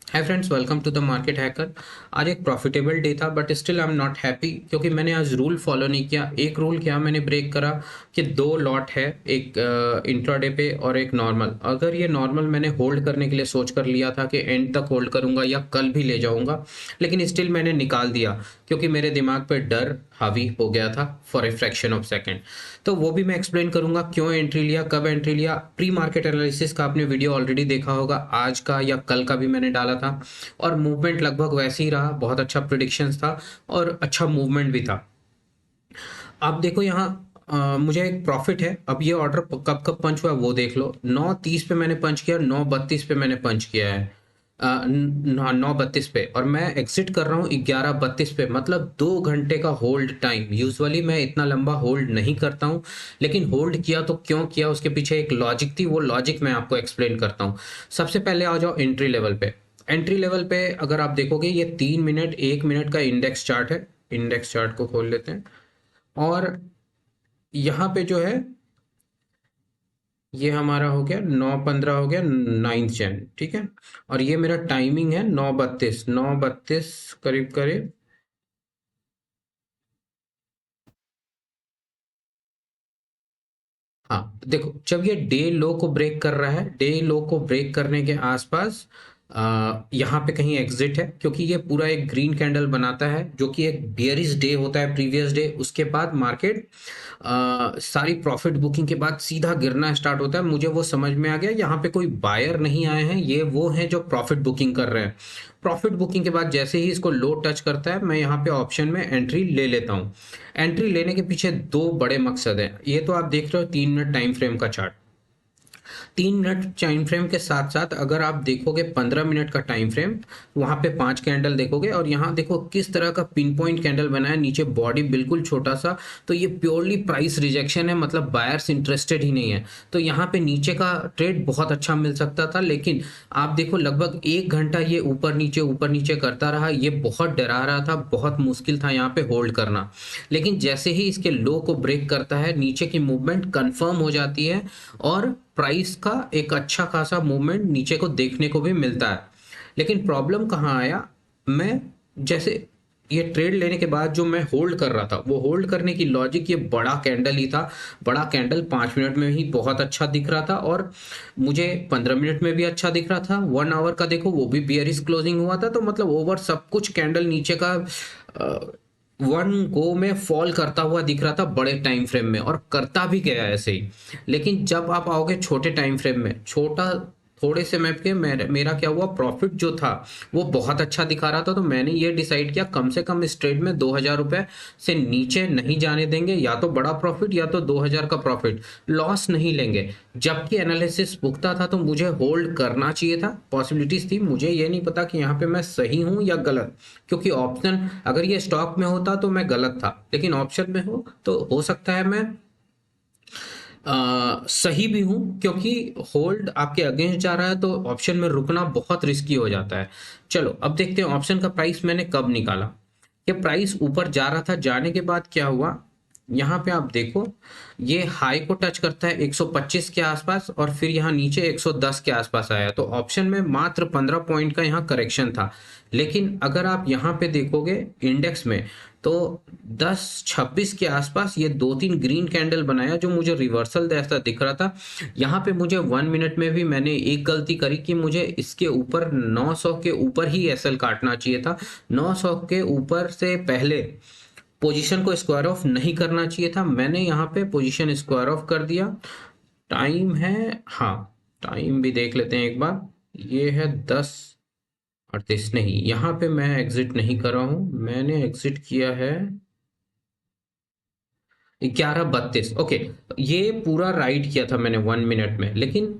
Hi friends, welcome to the market hacker. आज एक profitable day था but still I am not happy क्योंकि मैंने आज रूल फॉलो नहीं किया। एक रूल क्या मैंने ब्रेक करा कि दो लॉट है, एक इंट्राडे पे और एक नॉर्मल। अगर ये नॉर्मल मैंने होल्ड करने के लिए सोच कर लिया था कि एंड तक होल्ड करूंगा या कल भी ले जाऊंगा, लेकिन स्टिल मैंने निकाल दिया क्योंकि मेरे दिमाग पे डर हावी हो गया था for a fraction of second. तो वो भी मैं एक्सप्लेन करूंगा क्यों एंट्री लिया, कब एंट्री लिया। प्री मार्केट एनालिसिस का आपने वीडियो ऑलरेडी देखा होगा, आज का या कल का भी मैंने डाला था। और मूवमेंट लगभग वैसे ही रहा, बहुत अच्छा प्रिडिक्शंस था और अच्छा मूवमेंट भी था। आप देखो यहाँ मुझे एक प्रॉफिट है। अब ये ऑर्डर कब कब पंच हुआ है वो देख लो। 9:30 पे मैंने पंच किया, 9:32 पे मैंने पंच किया है, 9:32 पे, और मैं एग्जिट कर रहा हूँ 11:32 पे। मतलब 2 घंटे का होल्ड टाइम। यूजुअली मैं इतना लंबा होल्ड नहीं करता हूँ, लेकिन होल्ड किया तो क्यों किया, उसके पीछे एक लॉजिक थी। वो लॉजिक मैं आपको एक्सप्लेन करता हूँ। सबसे पहले आ जाओ एंट्री लेवल पे। एंट्री लेवल पे अगर आप देखोगे, ये 3 मिनट 1 मिनट का इंडेक्स चार्ट है। इंडेक्स चार्ट को खोल लेते हैं और यहाँ पे जो है ये हमारा हो गया 9:15, हो गया 9 जैन, ठीक है। और ये मेरा टाइमिंग है 9:32, 9:32 करीब करीब। हाँ देखो, जब ये डे लो को ब्रेक कर रहा है, डे लो को ब्रेक करने के आसपास यहाँ पे कहीं एग्जिट है, क्योंकि ये पूरा एक ग्रीन कैंडल बनाता है जो कि एक बियरिश डे होता है प्रीवियस डे। उसके बाद मार्केट सारी प्रॉफिट बुकिंग के बाद सीधा गिरना स्टार्ट होता है। मुझे वो समझ में आ गया, यहाँ पे कोई बायर नहीं आए हैं, ये वो हैं जो प्रॉफिट बुकिंग कर रहे हैं। प्रॉफिट बुकिंग के बाद जैसे ही इसको लो टच करता है, मैं यहाँ पे ऑप्शन में एंट्री ले लेता हूँ। एंट्री लेने के पीछे दो बड़े मकसद हैं। ये तो आप देख रहे हो 3 मिनट टाइम फ्रेम का चार्ट। 3 मिनट टाइम फ्रेम के साथ साथ अगर आप देखोगे 15 मिनट का टाइम फ्रेम, वहां पे 5 कैंडल देखोगे, और यहाँ देखो किस तरह का पिन पॉइंट कैंडल बना है, नीचे बॉडी बिल्कुल छोटा सा। तो ये प्योरली प्राइस रिजेक्शन है, मतलब बायर्स इंटरेस्टेड ही नहीं है। तो यहाँ पे नीचे का ट्रेड बहुत अच्छा मिल सकता था, लेकिन आप देखो लगभग 1 घंटा ये ऊपर नीचे करता रहा। ये बहुत डरा रहा था, बहुत मुश्किल था यहाँ पे होल्ड करना। लेकिन जैसे ही इसके लो को ब्रेक करता है, नीचे की मूवमेंट कंफर्म हो जाती है और प्राइस का एक अच्छा खासा मूवमेंट नीचे को देखने को भी मिलता है। लेकिन प्रॉब्लम कहाँ आया, मैं जैसे ये ट्रेड लेने के बाद जो मैं होल्ड कर रहा था, वो होल्ड करने की लॉजिक ये बड़ा कैंडल ही था। बड़ा कैंडल 5 मिनट में ही बहुत अच्छा दिख रहा था, और मुझे 15 मिनट में भी अच्छा दिख रहा था। 1 आवर का देखो, वो भी बियरिश क्लोजिंग हुआ था। तो मतलब ओवर सब कुछ कैंडल नीचे का वन गो में फॉल करता हुआ दिख रहा था बड़े टाइम फ्रेम में, और करता भी गया ऐसे ही। लेकिन जब आप आओगे छोटे टाइम फ्रेम में, छोटा थोड़े से मैप के, मेरा क्या हुआ, प्रॉफिट जो था वो बहुत अच्छा दिखा रहा था। तो मैंने ये डिसाइड किया कम से कम इस ट्रेड में 2,000 रुपए से नीचे नहीं जाने देंगे। या तो बड़ा प्रॉफिट या तो 2,000 का प्रॉफिट, लॉस नहीं लेंगे। जबकि एनालिसिस पुख्ता था तो मुझे होल्ड करना चाहिए था, पॉसिबिलिटीज थी। मुझे ये नहीं पता कि यहाँ पे मैं सही हूँ या गलत, क्योंकि ऑप्शन अगर ये स्टॉक में होता तो मैं गलत था, लेकिन ऑप्शन में हो तो हो सकता है मैं सही भी हूं, क्योंकि होल्ड आपके अगेंस्ट जा रहा है तो ऑप्शन में रुकना बहुत रिस्की हो जाता है। चलो अब देखते हैं ऑप्शन का प्राइस मैंने कब निकाला। ये प्राइस ऊपर जा रहा था, जाने के बाद क्या हुआ, यहाँ पे आप देखो ये हाई को टच करता है 125 के आसपास, और फिर यहाँ नीचे 110 के आसपास आया। तो ऑप्शन में मात्र 15 पॉइंट का यहाँ करेक्शन था। लेकिन अगर आप यहाँ पे देखोगे इंडेक्स में, तो 10-26 के आसपास ये 2-3 ग्रीन कैंडल बनाया जो मुझे रिवर्सल जैसा दिख रहा था। यहाँ पे मुझे 1 मिनट में भी मैंने एक गलती करी कि मुझे इसके ऊपर 900 के ऊपर ही एसएल काटना चाहिए था। 900 के ऊपर से पहले पोजीशन को स्क्वायर ऑफ नहीं करना चाहिए था। मैंने यहाँ पे पोजीशन स्क्वायर ऑफ कर दिया। टाइम है, हाँ टाइम भी देख लेते हैं एक बार। ये है 10:38, नहीं यहाँ पे मैं एग्जिट नहीं कर रहा हूँ, मैंने एग्जिट किया है 11:32। ओके, ये पूरा राइड किया था मैंने 1 मिनट में। लेकिन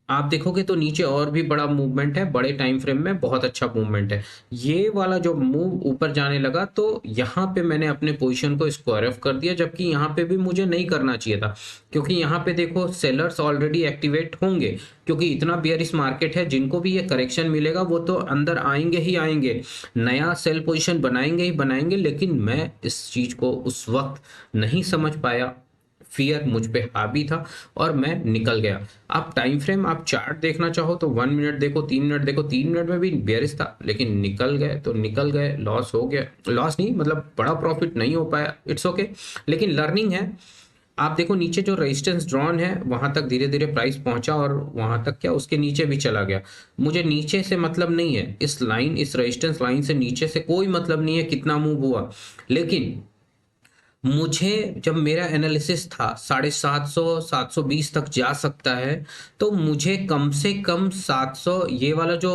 आप देखोगे तो नीचे और भी बड़ा मूवमेंट है, बड़े टाइम फ्रेम में बहुत अच्छा मूवमेंट है। ये वाला जो मूव ऊपर जाने लगा, तो यहाँ पे मैंने अपने पोजीशन को स्क्वायर ऑफ कर दिया, जबकि यहाँ पे भी मुझे नहीं करना चाहिए था। क्योंकि यहाँ पे देखो सेलर्स ऑलरेडी एक्टिवेट होंगे, क्योंकि इतना बियरिश मार्केट है, जिनको भी ये करेक्शन मिलेगा वो तो अंदर आएंगे ही आएंगे, नया सेल पोजीशन बनाएंगे ही बनाएंगे। लेकिन मैं इस चीज को उस वक्त नहीं समझ पाया। फियर मुझ पे हावी था और मैं निकल गया। आप टाइम फ्रेम, आप चार्ट देखना चाहो तो 1 मिनट देखो, 3 मिनट देखो, 3 मिनट में भी बेयरिश था, लेकिन निकल गए तो निकल गए, लॉस हो गया, लॉस नहीं मतलब बड़ा प्रॉफिट नहीं हो पाया, इट्स ओके, लेकिन लर्निंग है। आप देखो नीचे जो रेजिस्टेंस ड्रॉन है वहां तक धीरे धीरे प्राइस पहुंचा और वहां तक क्या उसके नीचे भी चला गया। मुझे नीचे से मतलब नहीं है, इस लाइन, इस रेजिस्टेंस लाइन से नीचे से कोई मतलब नहीं है कितना मूव हुआ, लेकिन मुझे जब मेरा एनालिसिस था 750 720 तक जा सकता है, तो मुझे कम से कम 700 ये वाला जो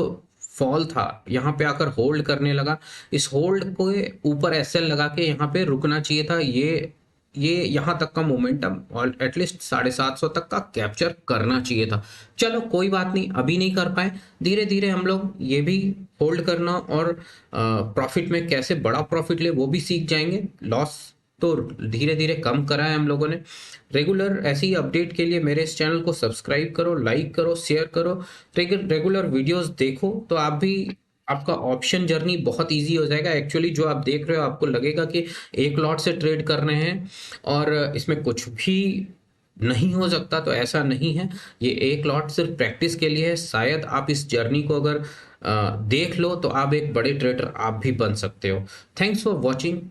फॉल था यहाँ पे आकर होल्ड करने लगा, इस होल्ड को ऊपर एसएल लगा के यहाँ पे रुकना चाहिए था। ये यहाँ तक का मोमेंटम और एटलीस्ट 750 तक का कैप्चर करना चाहिए था। चलो कोई बात नहीं, अभी नहीं कर पाए, धीरे धीरे हम लोग ये भी होल्ड करना और प्रॉफिट में कैसे बड़ा प्रॉफिट ले वो भी सीख जाएंगे। लॉस तो धीरे धीरे कम करा है हम लोगों ने। रेगुलर ऐसी ही अपडेट के लिए मेरे इस चैनल को सब्सक्राइब करो, लाइक करो, शेयर करो, रेगुलर वीडियोस देखो, तो आप भी, आपका ऑप्शन जर्नी बहुत इजी हो जाएगा। एक्चुअली जो आप देख रहे हो आपको लगेगा कि एक लॉट से ट्रेड कर रहे हैं और इसमें कुछ भी नहीं हो सकता, तो ऐसा नहीं है। ये एक लॉट सिर्फ प्रैक्टिस के लिए है, शायद आप इस जर्नी को अगर देख लो तो आप एक बड़े ट्रेडर आप भी बन सकते हो। Thanks for watching.